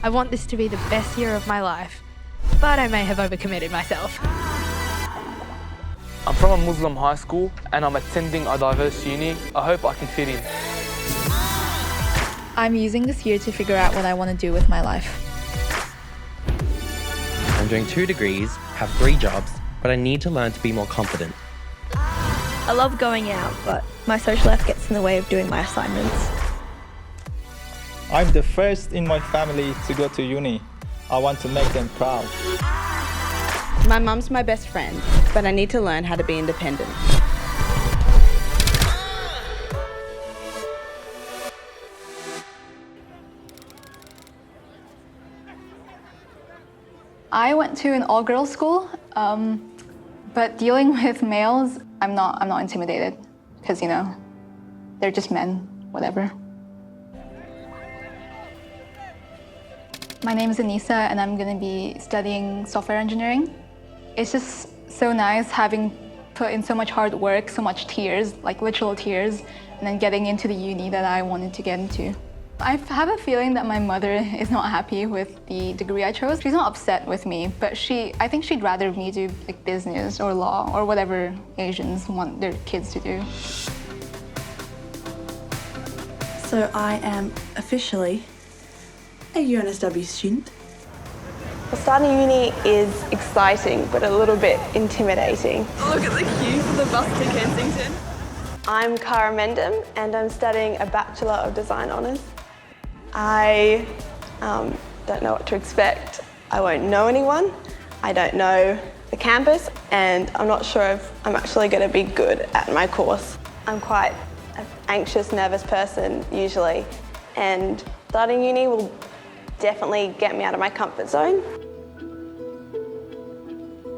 I want this to be the best year of my life, but I may have overcommitted myself. I'm from a Muslim high school and I'm attending a diverse uni. I hope I can fit in. I'm using this year to figure out what I want to do with my life. I'm doing 2 degrees, have 3 jobs, but I need to learn to be more confident. I love going out, but my social life gets in the way of doing my assignments. I'm the first in my family to go to uni. I want to make them proud. My mum's my best friend, but I need to learn how to be independent. I went to an all-girls school, but dealing with males, I'm not intimidated because, you know, they're just men, whatever. My name is Anissa and I'm going to be studying software engineering. It's just so nice having put in so much hard work, so much tears, like literal tears, and then getting into the uni that I wanted to get into. I have a feeling that my mother is not happy with the degree I chose. She's not upset with me, but I think she'd rather me do like business or law or whatever Asians want their kids to do. So I am officially a UNSW student. Well, starting uni is exciting, but a little bit intimidating. Look at the queue for the bus to Kensington. I'm Cara Mendham and I'm studying a Bachelor of Design Honours. I don't know what to expect. I won't know anyone. I don't know the campus and I'm not sure if I'm actually going to be good at my course. I'm quite an anxious, nervous person usually, and starting uni will definitely get me out of my comfort zone.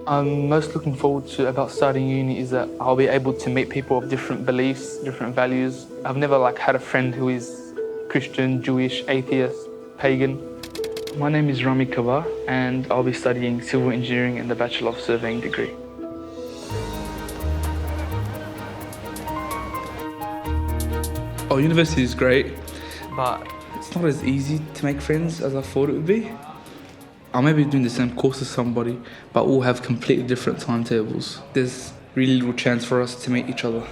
I'm most looking forward to about starting uni is that I'll be able to meet people of different beliefs, different values. I've never had a friend who is Christian, Jewish, atheist, pagan. My name is Rami Kabar and I'll be studying civil engineering in the Bachelor of Surveying degree. Oh, university is great, but it's not as easy to make friends as I thought it would be. I may be doing the same course as somebody, but we'll have completely different timetables. There's really little chance for us to meet each other.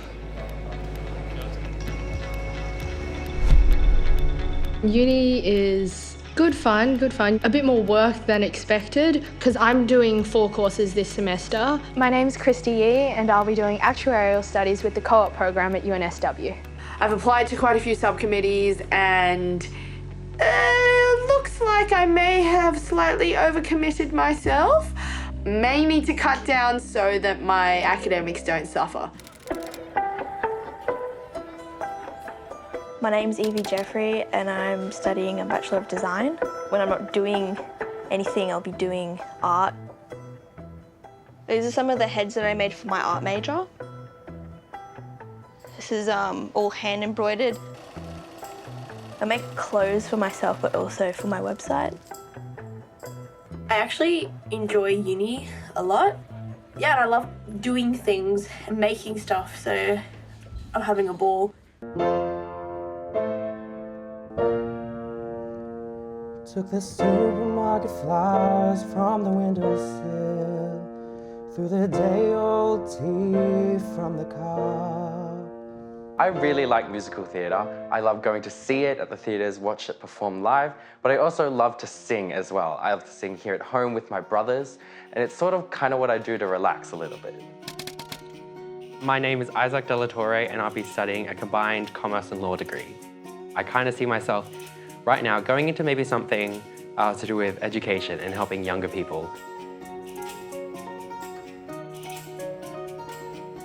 Uni is good fun, a bit more work than expected because I'm doing 4 courses this semester. My name's Christy Yee and I'll be doing actuarial studies with the co-op program at UNSW. I've applied to quite a few subcommittees and looks like I may have slightly overcommitted myself. May need to cut down so that my academics don't suffer. My name's Evie Jeffrey and I'm studying a Bachelor of Design. When I'm not doing anything, I'll be doing art. These are some of the heads that I made for my art major. This is all hand embroidered. I make clothes for myself, but also for my website. I actually enjoy uni a lot. Yeah, and I love doing things and making stuff, so I'm having a ball. Took the supermarket flowers from the windowsill, through the day-old tea from the car. I really like musical theatre. I love going to see it at the theatres, watch it perform live, but I also love to sing as well. I love to sing here at home with my brothers, and it's sort of kind of what I do to relax a little bit. My name is Isaac De La Torre, and I'll be studying a combined commerce and law degree. I kind of see myself right now going into maybe something to do with education and helping younger people.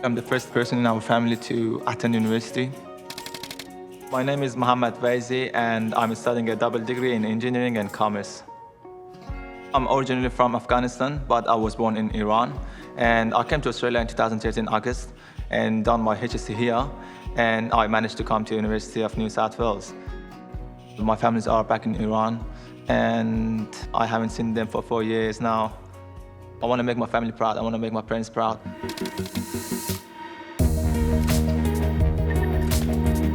I'm the first person in our family to attend university. My name is Mohammed Vaizi and I'm studying a double degree in engineering and commerce. I'm originally from Afghanistan, but I was born in Iran. And I came to Australia in 2013 August and done my HSC here. And I managed to come to University of New South Wales. My families are back in Iran and I haven't seen them for 4 years now. I want to make my family proud. I want to make my parents proud.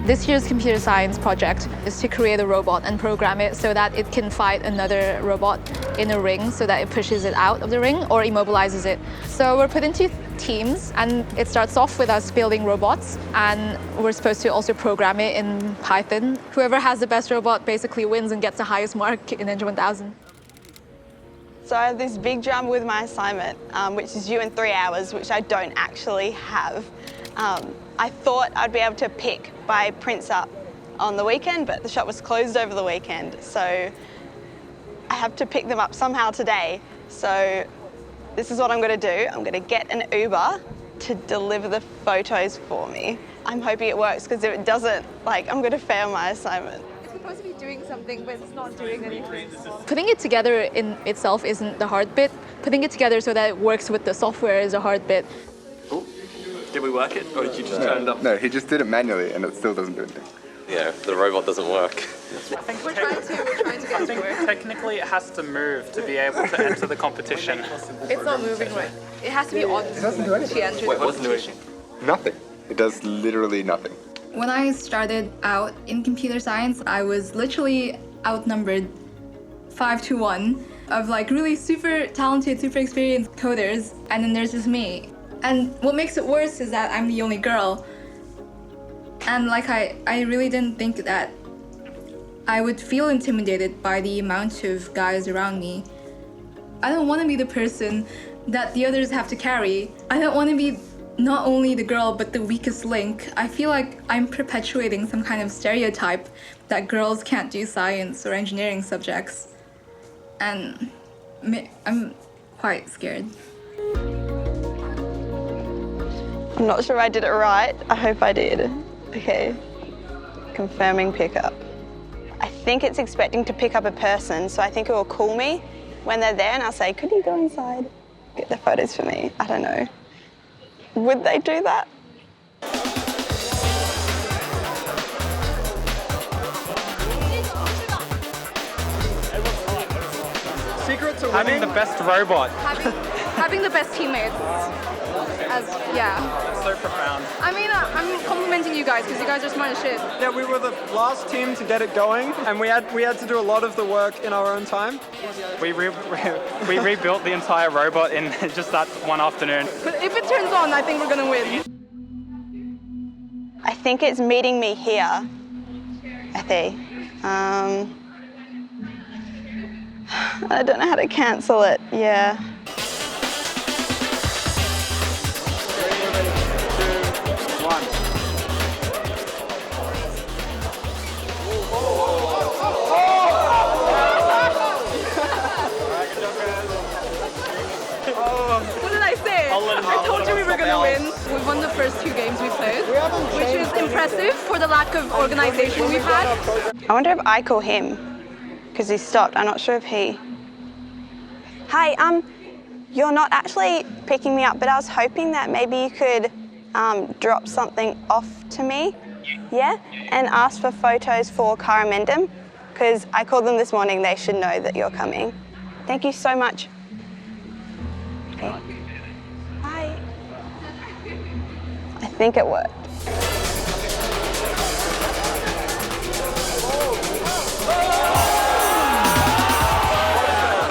This year's computer science project is to create a robot and program it so that it can fight another robot in a ring so that it pushes it out of the ring or immobilizes it. So we're put into teams, and it starts off with us building robots, and we're supposed to also program it in Python. Whoever has the best robot basically wins and gets the highest mark in Ninja 1000. So I have this big drama with my assignment, which is due in 3 hours, which I don't actually have. I thought I'd be able to pick by prints up on the weekend, but the shop was closed over the weekend. So I have to pick them up somehow today. So this is what I'm going to do. I'm going to get an Uber to deliver the photos for me. I'm hoping it works, because if it doesn't, I'm going to fail my assignment. It's supposed to be doing something, but it's not doing anything. Putting it together in itself isn't the hard bit. Putting it together so that it works with the software is a hard bit. Did we work it, or did you just turn it up? No, he just did it manually, and it still doesn't do anything. Yeah, the robot doesn't work. We're trying to get it to work. Technically, it has to move to be able to enter the competition. It's not moving right. It has to be on. It doesn't do anything. To enter the competition. Nothing. It does literally nothing. When I started out in computer science, I was literally outnumbered 5-1 of really super talented, super experienced coders, and then there's just me. And what makes it worse is that I'm the only girl. And I really didn't think that I would feel intimidated by the amount of guys around me. I don't want to be the person that the others have to carry. I don't want to be not only the girl, but the weakest link. I feel like I'm perpetuating some kind of stereotype that girls can't do science or engineering subjects. And I'm quite scared. I'm not sure I did it right. I hope I did. Okay, confirming pickup. I think it's expecting to pick up a person, so I think it will call me when they're there, and I'll say, could you go inside, get the photos for me? I don't know. Would they do that? Secret to having the best robot. Having the best teammates. That's so profound. I mean, I'm complimenting you guys because you guys are smart as shit. Yeah, we were the last team to get it going, and we had to do a lot of the work in our own time. We rebuilt the entire robot in just that one afternoon. But if it turns on, I think we're gonna win. I think it's meeting me here. I think. I don't know how to cancel it. Yeah. What did I say? I told you we were gonna win. We won the first 2 games we played, which is impressive for the lack of organization we've had. I wonder if I call him, because he stopped. I'm not sure if he... Hi, you're not actually picking me up, but I was hoping that maybe you could drop something off to me, yeah? And ask for photos for Caramendum, because I called them this morning. They should know that you're coming. Thank you so much. Okay. Bye. I think it worked.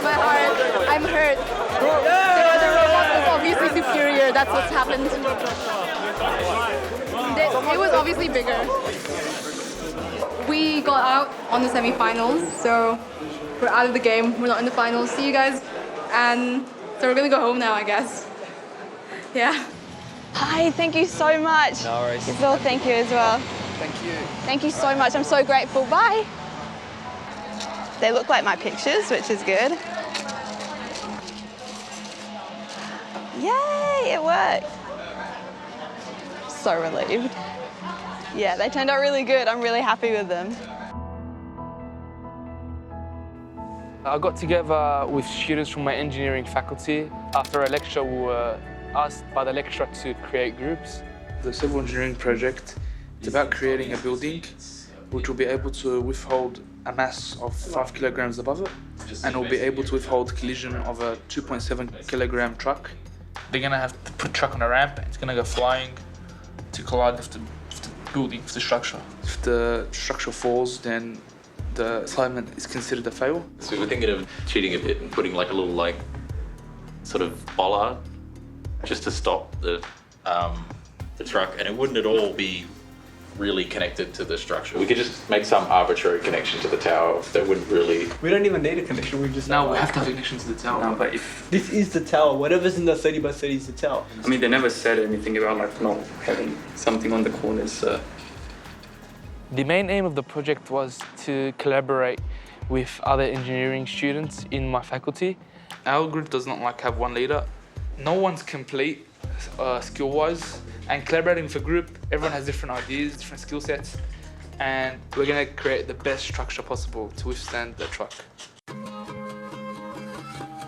My heart, I'm hurt. The robot was obviously superior. That's what's happened. It was obviously bigger. We got out on the semi-finals, so we're out of the game. We're not in the finals. See you guys. And so we're gonna go home now, I guess. Yeah. Hi, thank you so much. No worries. Isabel, thank you as well. Thank you. Thank you so much. I'm so grateful. Bye. They look like my pictures, which is good. Yay, it worked. So relieved. Yeah, they turned out really good. I'm really happy with them. I got together with students from my engineering faculty. After a lecture, we were asked by the lecturer to create groups. The civil engineering project is about creating a building which will be able to withhold a mass of 5 kilograms above it, and will be able to withhold collision of a 2.7 kilogram truck. They're gonna have to put a truck on a ramp, it's gonna go flying to collide with the building, for the structure. If the structure falls, then the assignment is considered a fail. So we're thinking of cheating a bit and putting like a little like sort of bollard just to stop the truck, and it wouldn't at all be really connected to the structure. We could just make some arbitrary connection to the tower that wouldn't really... We don't even need a connection, we just... No, we have to have a connection to the tower. No, but if... This is the tower, whatever's in the 30 by 30 is the tower. I mean, they never said anything about like not having something on the corners, so... The main aim of the project was to collaborate with other engineering students in my faculty. Our group does not like have one leader. No one's complete skill-wise, and collaborating with a group, everyone has different ideas, different skill sets, and we're gonna create the best structure possible to withstand the truck.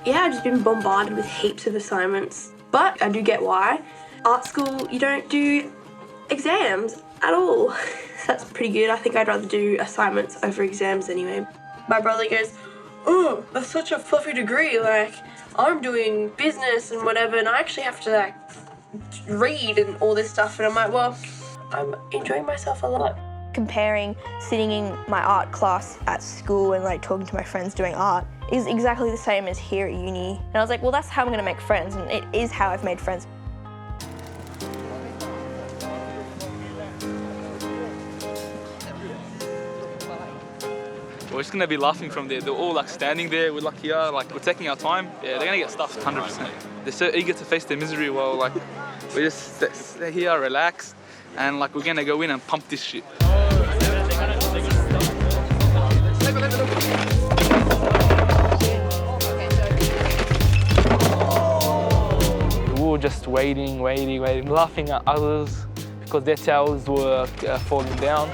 Yeah, I've just been bombarded with heaps of assignments, but I do get why. Art school, you don't do exams at all. That's pretty good. I think I'd rather do assignments over exams anyway. My brother goes, oh, that's such a fluffy degree, like, I'm doing business and whatever, and I actually have to, like, read and all this stuff, and I'm like, well, I'm enjoying myself a lot. Comparing sitting in my art class at school and like talking to my friends doing art is exactly the same as here at uni. And I was like, well, that's how I'm going to make friends, and it is how I've made friends. We're just gonna be laughing from there. They're all like standing there, we're like here, like we're taking our time. Yeah, they're gonna get stuffed 100%. They're so eager to face their misery while like we just stay here, relax, and like we're gonna go in and pump this shit. We were just waiting, laughing at others because their towers were falling down.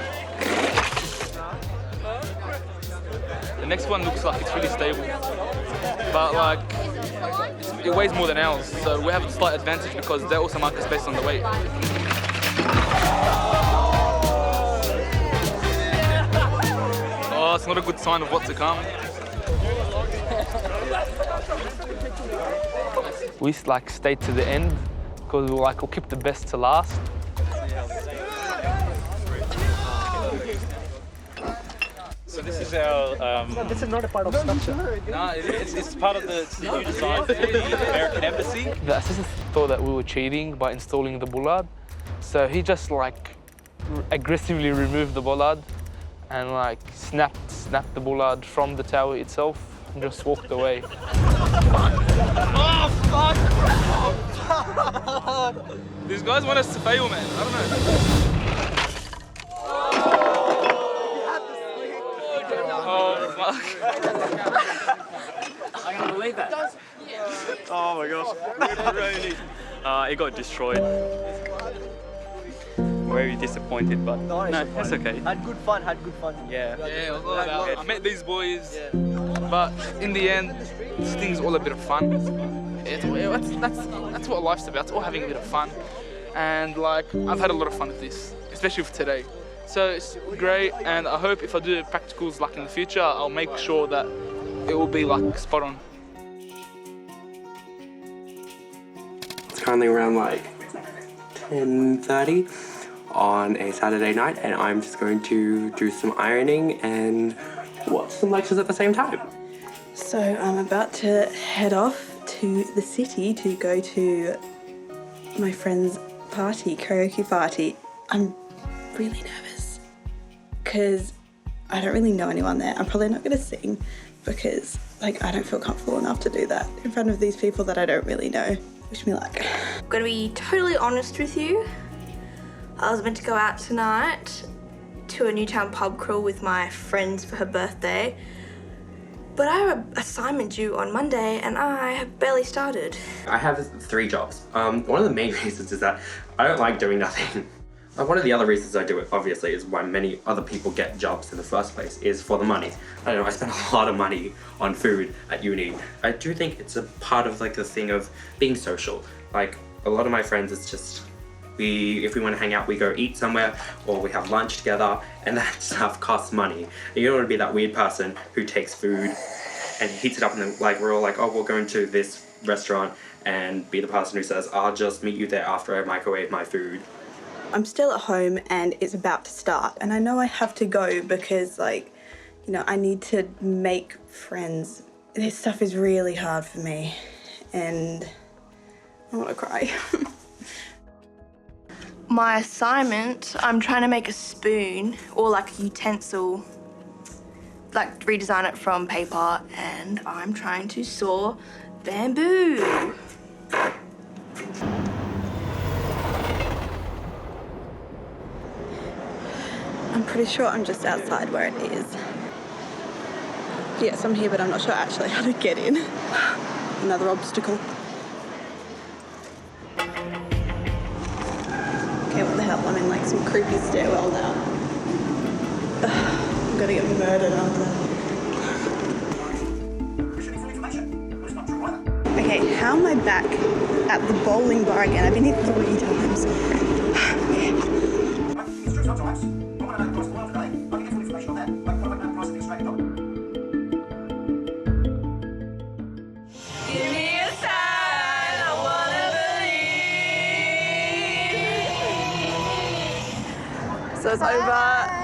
The next one looks like it's really stable, but like it weighs more than ours, so we have a slight advantage because they also mark us based on the weight. Oh, it's not a good sign of what's to come. We like stayed to the end because we were like, we'll keep the best to last. So this is our... this is not a part of structure. No, it's part of the new design for the American Embassy. The assistant thought that we were cheating by installing the bollard, so he just like aggressively removed the bollard and like snapped the bollard from the tower itself and just walked away. Oh fuck! Oh fuck! These guys want us to fail, man. I don't know. Oh fuck! I can't believe that. Oh my gosh. It got destroyed. Very disappointed, but no, it's okay. Had good fun. Yeah. Yeah, it was all about, I met these boys, but in the end, this thing's all a bit of fun. That's what life's about. It's all having a bit of fun, and like I've had a lot of fun with this, especially for today. So it's great, and I hope if I do practicals like in the future, I'll make sure that it will be like spot on. It's currently around like 10:30 on a Saturday night, and I'm just going to do some ironing and watch some lectures at the same time. So I'm about to head off to the city to go to my friend's party, karaoke party. I'm really nervous because I don't really know anyone there. I'm probably not going to sing because like I don't feel comfortable enough to do that in front of these people that I don't really know. Wish me luck. I'm gonna be totally honest with you. I was meant to go out tonight to a Newtown pub crawl with my friends for her birthday, but I have an assignment due on Monday and I have barely started. I have 3 jobs. One of the main reasons is that I don't like doing nothing. One of the other reasons I do it, obviously, is why many other people get jobs in the first place, is for the money. I don't know, I spend a lot of money on food at uni. I do think it's a part of like the thing of being social. Like a lot of my friends, it's just, if we want to hang out, we go eat somewhere or we have lunch together, and that stuff costs money. And you don't want to be that weird person who takes food and heats it up and then like we're all like, oh, we're going to this restaurant, and be the person who says, I'll just meet you there after I microwave my food. I'm still at home and it's about to start, and I know I have to go because, like, you know, I need to make friends. This stuff is really hard for me, and I want to cry. My assignment, I'm trying to make a spoon or like a utensil, like redesign it from paper, and I'm trying to saw bamboo. I'm pretty sure I'm just outside where it is. Yes, I'm here, but I'm not sure actually how to get in. Another obstacle. Okay, what the hell? I'm in like some creepy stairwell now. I'm gonna get murdered, aren't I? Okay, how am I back at the bowling bar again? I've been here 3 times. So it's over,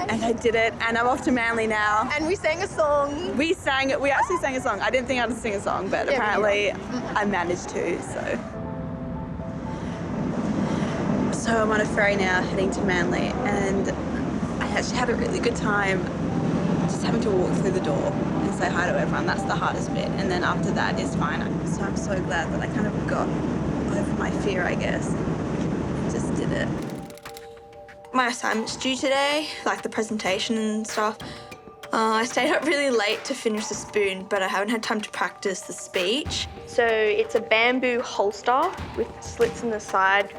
and I did it, and I'm off to Manly now. And we sang a song. We actually sang a song. I didn't think I'd sing a song, but apparently I managed to, so. So I'm on a ferry now, heading to Manly, and I actually had a really good time just having to walk through the door and say hi to everyone. That's the hardest bit, and then after that is fine. So I'm so glad that I kind of got over my fear, I guess, and just did it. My assignment's due today, like the presentation and stuff. I stayed up really late to finish the spoon, but I haven't had time to practice the speech. So it's a bamboo holster with slits in the side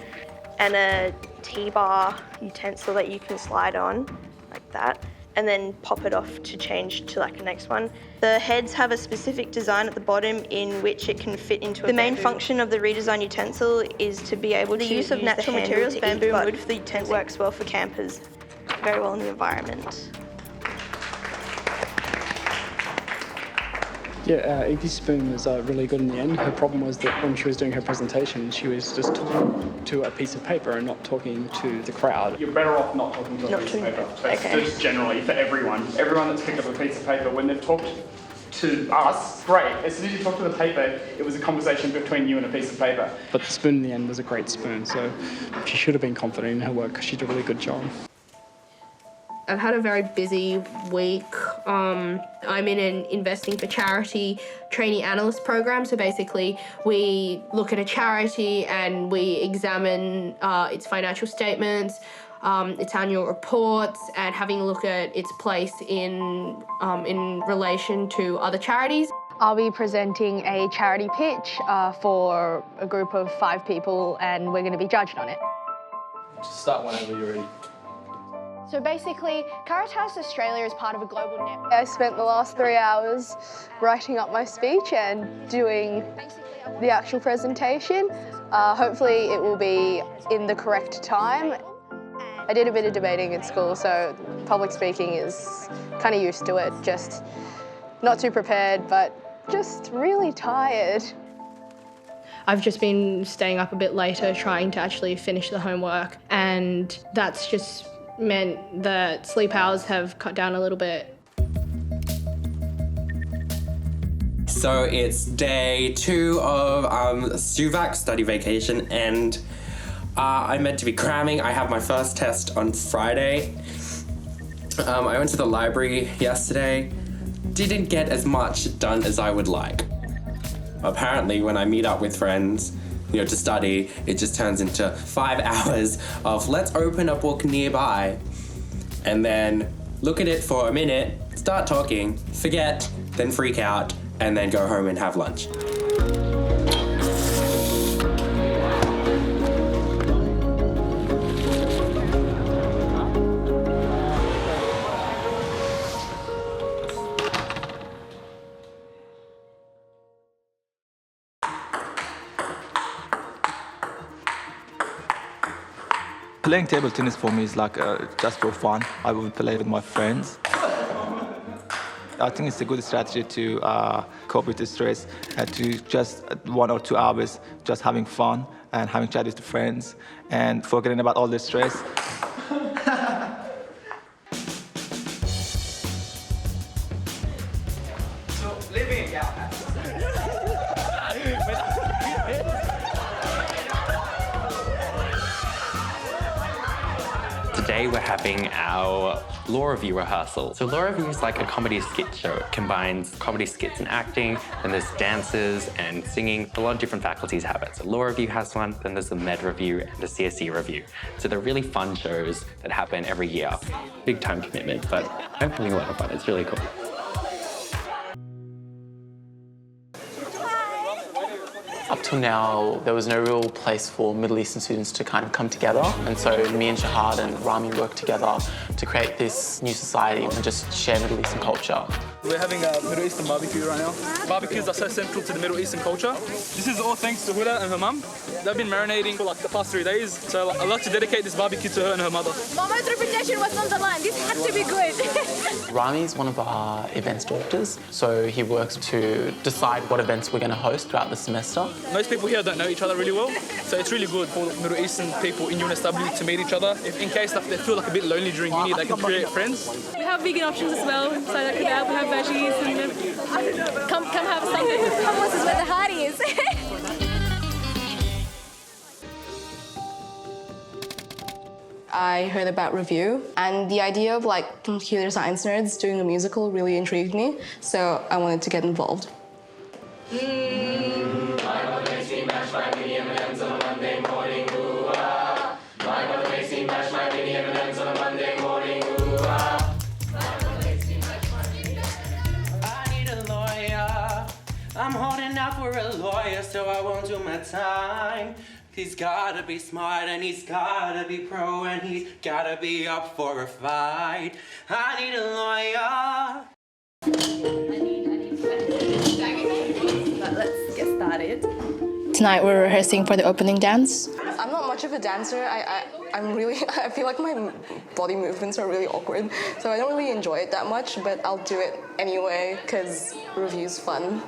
and a T-bar utensil that you can slide on, like that, and then pop it off to change to like the next one. The heads have a specific design at the bottom in which it can fit into The main function of the redesigned utensil is to be able to use of natural materials, bamboo and wood for the utensil. Works well for campers, very well in the environment. Yeah, Evie's spoon was really good in the end. Her problem was that when she was doing her presentation, she was just talking to a piece of paper and not talking to the crowd. You're better off not talking to a piece of paper. That's just generally for everyone. Everyone that's picked up a piece of paper, when they've talked to us, great. As soon as you talk to the paper, it was a conversation between you and a piece of paper. But the spoon in the end was a great spoon, so she should have been confident in her work because she did a really good job. I've had a very busy week. I'm in an Investing for Charity trainee analyst program. So basically we look at a charity and we examine its financial statements, its annual reports, and having a look at its place in relation to other charities. I'll be presenting a charity pitch for a group of 5 people, and we're going to be judged on it. Just start whenever you're ready. So basically, Caritas Australia is part of a global network. I spent the last 3 hours writing up my speech and doing the actual presentation. Hopefully it will be in the correct time. I did a bit of debating in school, so public speaking is kind of used to it. Just not too prepared, but just really tired. I've just been staying up a bit later trying to actually finish the homework, and that's just meant that sleep hours have cut down a little bit. So it's day 2 of SUVAC, study vacation, and I'm meant to be cramming. I have my first test on Friday. I went to the library yesterday. Didn't get as much done as I would like. Apparently, when I meet up with friends, to study, it just turns into 5 hours of let's open a book nearby and then look at it for a minute, start talking, forget, then freak out, and then go home and have lunch. Playing table tennis for me is like just for fun. I will play with my friends. I think it's a good strategy to cope with the stress, to just 1 or 2 hours just having fun and having chat with friends and forgetting about all the stress. Today we're having our law review rehearsal. So law review is like a comedy skit show. It combines comedy skits and acting, and there's dances and singing. A lot of different faculties have it. So law review has one, then there's the med review and the CSE review. So they're really fun shows that happen every year. Big time commitment, but I'm having a lot of fun. It's really cool. Up till now, there was no real place for Middle Eastern students to kind of come together. And so me and Shahad and Rami worked together to create this new society and just share Middle Eastern culture. We're having a Middle Eastern barbecue right now. Barbecues are so central to the Middle Eastern culture. This is all thanks to Huda and her mum. They've been marinating for like the past 3 days. So I'd like to dedicate this barbecue to her and her mother. Mama's reputation was on the line. This had to be good. Rami is one of our events directors. So he works to decide what events we're going to host throughout the semester. Most people here don't know each other really well. So it's really good for Middle Eastern people in UNSW to meet each other. If in case they feel like a bit lonely during uni, they can create friends. We have vegan options as well. So that we have veggies and come have something. Hummus is where the heart is. I heard about review, and the idea of like computer science nerds doing a musical really intrigued me, so I wanted to get involved. I'm holding out for a lawyer, so I won't do my time. He's gotta be smart, and he's gotta be pro, and he's gotta be up for a fight. I need a lawyer. Let's get started. Tonight we're rehearsing for the opening dance. I'm not much of a dancer. I feel like my body movements are really awkward, so I don't really enjoy it that much, but I'll do it anyway because review's fun.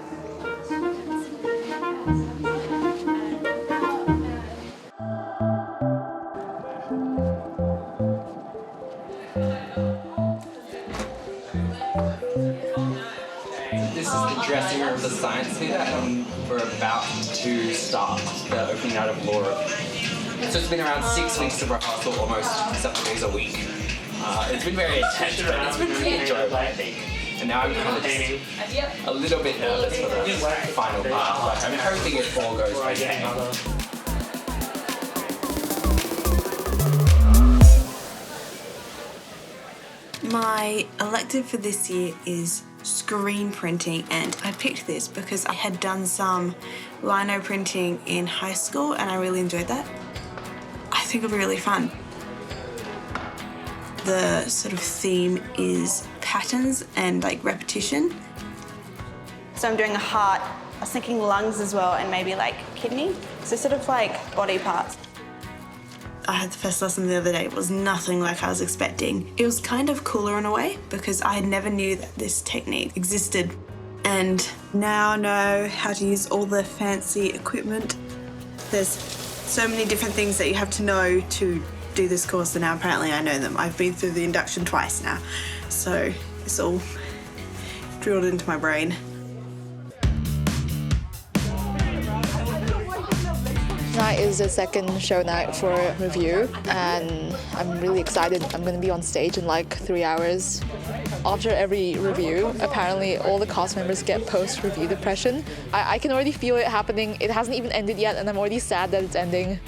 This is the dressing room of the science theatre, and we're about to start the opening night of law review. So it's been around 6 weeks of rehearsal, almost 7 days a week. It's been very intense, but it's been pretty enjoyable, I think. And now I'm kind of just a little bit nervous for the final part, but I'm hoping it all goes okay. My elective for this year is screen printing, and I picked this because I had done some lino printing in high school and I really enjoyed that. I think it'll be really fun. The sort of theme is patterns and like repetition. So I'm doing a heart, I was thinking lungs as well, and maybe like kidney. So sort of like body parts. I had the first lesson the other day. It was nothing like I was expecting. It was kind of cooler in a way because I never knew that this technique existed. And now I know how to use all the fancy equipment. There's so many different things that you have to know to do this course, and now apparently I know them. I've been through the induction twice now, so it's all drilled into my brain. Tonight is the second show night for review, and I'm really excited. I'm going to be on stage in like 3 hours. After every review, apparently all the cast members get post-review depression. I can already feel it happening. It hasn't even ended yet, and I'm already sad that it's ending.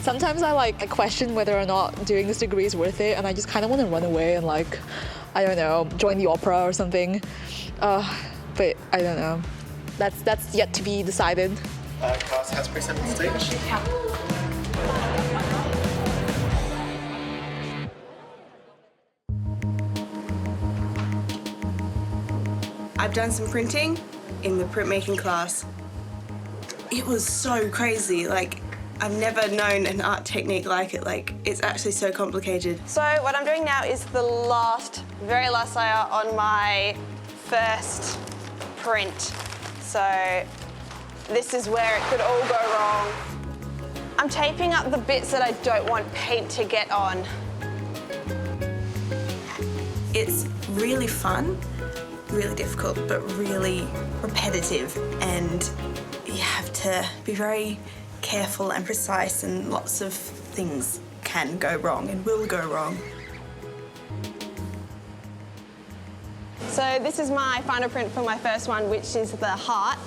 Sometimes I question whether or not doing this degree is worth it, and I just kind of want to run away and I don't know, join the opera or something. But I don't know. That's yet to be decided. Class has presented on stage. I've done some printing in the printmaking class. It was so crazy. I've never known an art technique like it. It's actually so complicated. So what I'm doing now is the very last layer on my first print. So this is where it could all go wrong. I'm taping up the bits that I don't want paint to get on. It's really fun, really difficult, but really repetitive, and you have to be very careful and precise, and lots of things can go wrong and will go wrong. So this is my final print for my first one, which is the heart.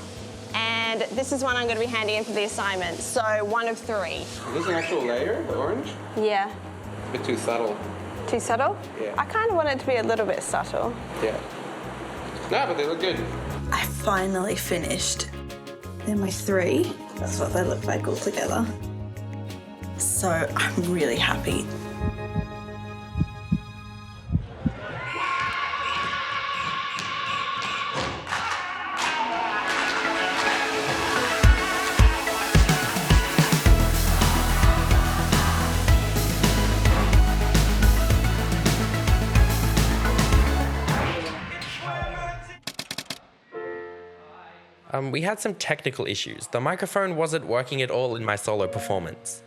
And this is one I'm going to be handing in for the assignment. So 1 of 3. Is this an actual layer, the orange? Yeah. A bit too subtle. Too subtle? Yeah. I kind of want it to be a little bit subtle. Yeah. No, but they look good. I finally finished. They're my 3. That's what they look like all together. So I'm really happy. We had some technical issues. The microphone wasn't working at all in my solo performance.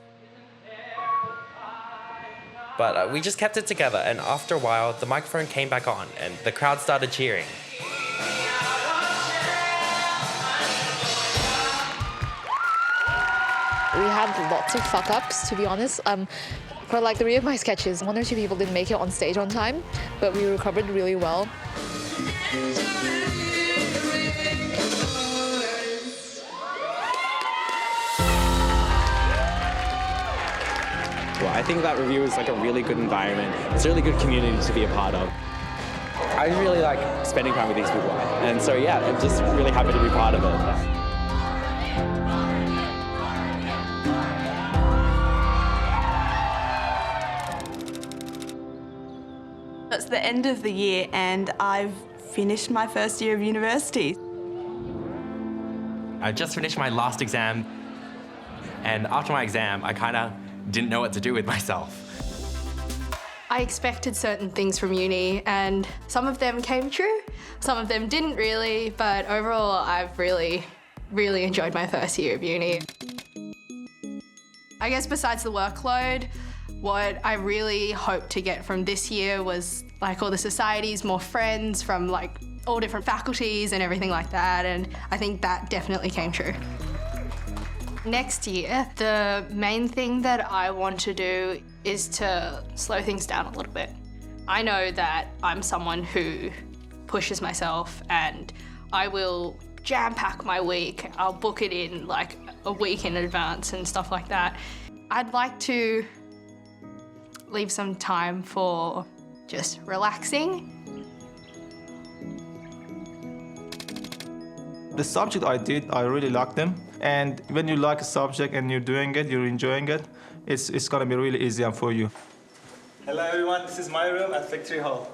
But we just kept it together, and after a while, the microphone came back on, and the crowd started cheering. We had lots of fuck-ups, to be honest. For like 3 of my sketches, 1 or 2 people didn't make it on stage on time, but we recovered really well. Well, I think that review is like a really good environment. It's a really good community to be a part of. I really like spending time with these people, and so yeah, I'm just really happy to be part of it. It's the end of the year and I've finished my first year of university. I just finished my last exam, and after my exam, I kind of didn't know what to do with myself. I expected certain things from uni, and some of them came true, some of them didn't really, but overall I've really enjoyed my first year of uni. I guess besides the workload, what I really hoped to get from this year was like all the societies, more friends from like all different faculties and everything like that, and I think that definitely came true. Next year, the main thing that I want to do is to slow things down a little bit. I know that I'm someone who pushes myself, and I will jam-pack my week. I'll book it in like a week in advance and stuff like that. I'd like to leave some time for just relaxing. The subject I did, I really liked them. And when you like a subject and you're doing it, you're enjoying it, it's gonna be really easy for you. Hello everyone, this is my room at Factory Hall.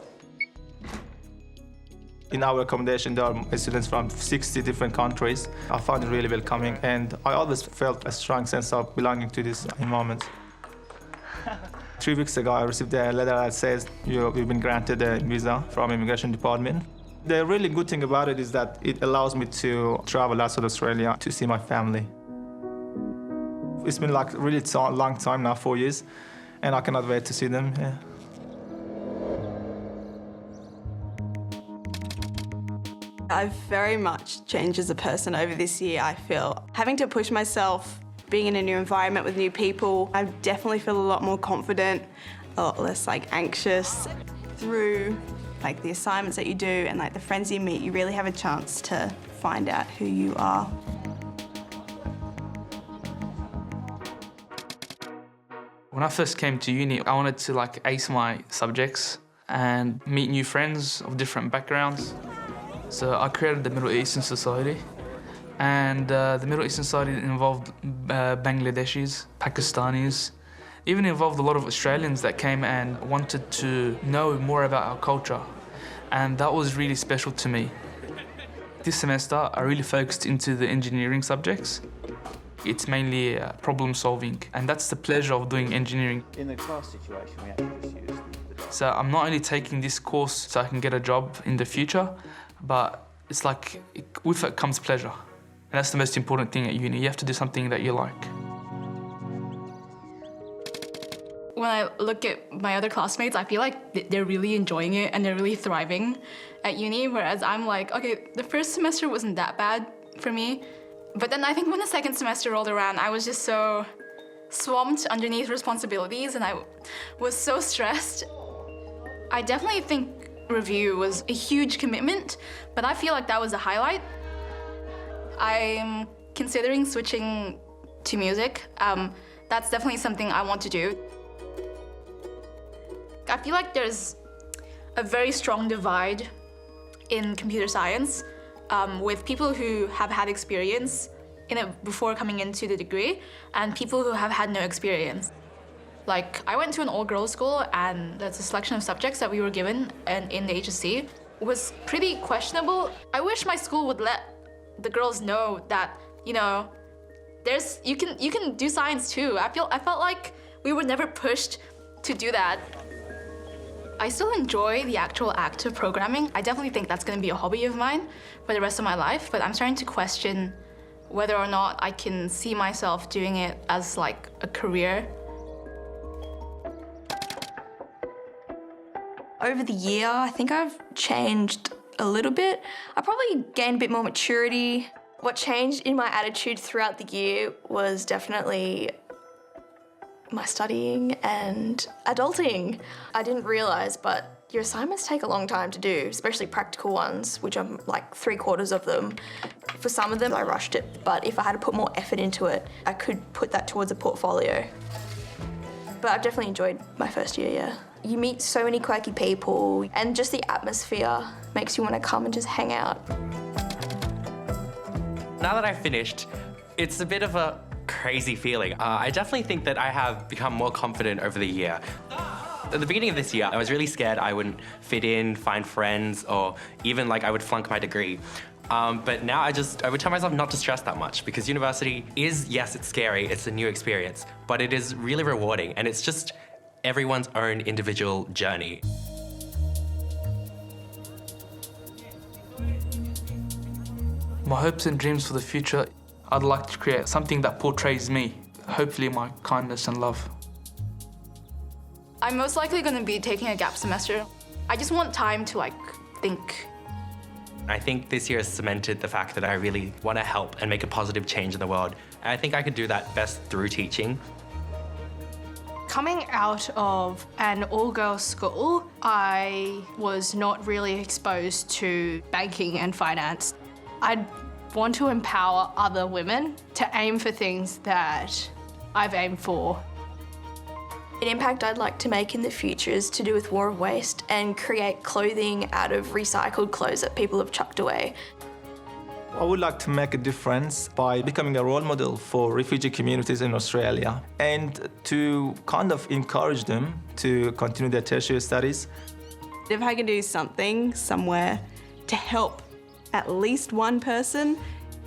In our accommodation, there are students from 60 different countries. I found it really welcoming, and I always felt a strong sense of belonging to this environment. 3 weeks ago, I received a letter that says you've been granted a visa from Immigration Department. The really good thing about it is that it allows me to travel outside Australia to see my family. It's been like really long time now, 4 years, and I cannot wait to see them. Yeah. I've very much changed as a person over this year, I feel. Having to push myself, being in a new environment with new people, I definitely feel a lot more confident, a lot less like anxious. Through like the assignments that you do and like the friends you meet, you really have a chance to find out who you are. When I first came to uni, I wanted to like ace my subjects and meet new friends of different backgrounds. So I created the Middle Eastern Society, and the Middle Eastern Society involved Bangladeshis, Pakistanis, even involved a lot of Australians that came and wanted to know more about our culture, and that was really special to me. This semester, I really focused into the engineering subjects. It's mainly problem solving, and that's the pleasure of doing engineering. In the class situation, we have to just use So I'm not only taking this course so I can get a job in the future, but it's like with it comes pleasure. And that's the most important thing at uni. You have to do something that you like. When I look at my other classmates, I feel like they're really enjoying it and they're really thriving at uni, whereas I'm like, okay, the first semester wasn't that bad for me. But then I think when the second semester rolled around, I was just so swamped underneath responsibilities and I was so stressed. I definitely think review was a huge commitment, but I feel like that was a highlight. I'm considering switching to music. That's definitely something I want to do. I feel like there's a very strong divide in computer science with people who have had experience in it before coming into the degree and people who have had no experience. Like, I went to an all-girls school and the selection of subjects that we were given in the HSC was pretty questionable. I wish my school would let the girls know that, you know, you can do science too. I felt like we were never pushed to do that. I still enjoy the actual act of programming. I definitely think that's going to be a hobby of mine for the rest of my life, but I'm starting to question whether or not I can see myself doing it as like a career. Over the year, I think I've changed a little bit. I probably gained a bit more maturity. What changed in my attitude throughout the year was definitely my studying and adulting. I didn't realise, but your assignments take a long time to do, especially practical ones, which I'm like 3/4 of them. For some of them, I rushed it, but if I had to put more effort into it, I could put that towards a portfolio. But I've definitely enjoyed my first year, yeah. You meet so many quirky people, and just the atmosphere makes you want to come and just hang out. Now that I've finished, it's a bit of a crazy feeling. I definitely think that I have become more confident over the year. At the beginning of this year, I was really scared I wouldn't fit in, find friends, or even like I would flunk my degree. But now I would tell myself not to stress that much because university is, yes, it's scary, it's a new experience, but it is really rewarding and it's just everyone's own individual journey. My hopes and dreams for the future, I'd like to create something that portrays me, hopefully my kindness and love. I'm most likely going to be taking a gap semester. I just want time to like think. I think this year has cemented the fact that I really want to help and make a positive change in the world. And I think I could do that best through teaching. Coming out of an all-girls school, I was not really exposed to banking and finance. I'd want to empower other women to aim for things that I've aimed for. An impact I'd like to make in the future is to do with war of waste and create clothing out of recycled clothes that people have chucked away. I would like to make a difference by becoming a role model for refugee communities in Australia and to kind of encourage them to continue their tertiary studies. If I can do something somewhere to help at least one person,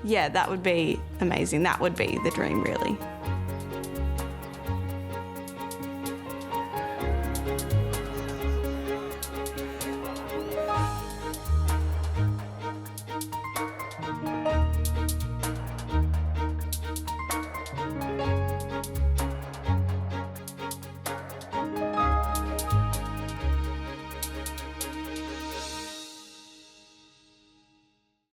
yeah, that would be amazing. That would be the dream, really.